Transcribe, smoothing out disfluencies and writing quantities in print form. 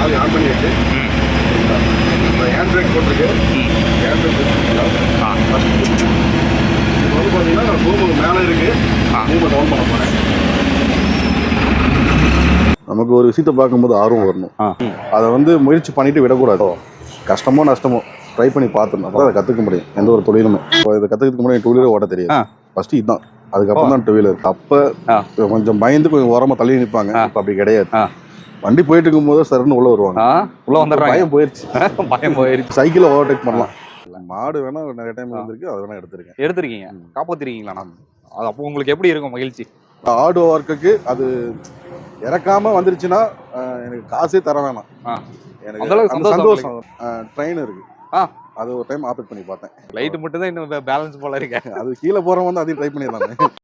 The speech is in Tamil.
சாவி ஆன் பண்ணிட்டு ஹேண்ட் பிரேக் போட்டிருக்கு. ஹேண்ட் பிரேக் இப்போ வந்து பார்த்தீங்கன்னா ரூமுக்கு மேலே இருக்கு. ரூமை டவுன் பண்ண போகிறேன். நமக்கு ஒரு விஷயத்தை பார்க்கும்போது ஆர்வம் வரணும். அதை வந்து முயற்சி பண்ணிட்டு விடக்கூடாது. கஷ்டமோ நஷ்டமோ ட்ரை பண்ணி பார்த்துடணும். அப்போ அதை கற்றுக்க முடியும் எந்த ஒரு தொழிலுமே. இப்போ இதை கற்றுக்கிறதுக்கு முன்னாடி 2 வீலர் ஓட்ட தெரியாது. ஃபர்ஸ்ட் இதுதான், அதுக்கப்புறம் தான் 2 வீலர். அப்போ கொஞ்சம் பயந்து கொஞ்சம் ஓரமாக தள்ளி நிற்பாங்க. இப்போ அப்படி கிடையாது. வண்டி போயிட்டு இருக்கும்போது சருன்னு உள்ள வருவாங்க. உள்ள வந்துடுறாங்க. பயம் போயிடுச்சு. பயம் போயிடுச்சு. சைக்கிளை ஓவர்டேக் பண்ணலாம். மாடு வேணா நிறைய டைம் இருந்திருக்கு, அதை வேணா எடுத்திருக்கீங்க. காப்பாத்திருக்கீங்களா? அது அப்போ உங்களுக்கு எப்படி இருக்கும் மகிழ்ச்சி? ஆடு ஒர்க்குக்கு அது இறக்காம வந்துருச்சுன்னா எனக்கு காசே தர வேணாம். எனக்கு சந்தோஷம். ட்ரெயின் இருக்கு, அது ஒரு டைம் ஆப்ரேட் பண்ணி பார்த்தேன். லைட் மட்டும் தான் இன்னும் பேலன்ஸ் போல இருக்கு. அது கீழே போறவங்க வந்து அதையும் ட்ரை பண்ணிடலாமே.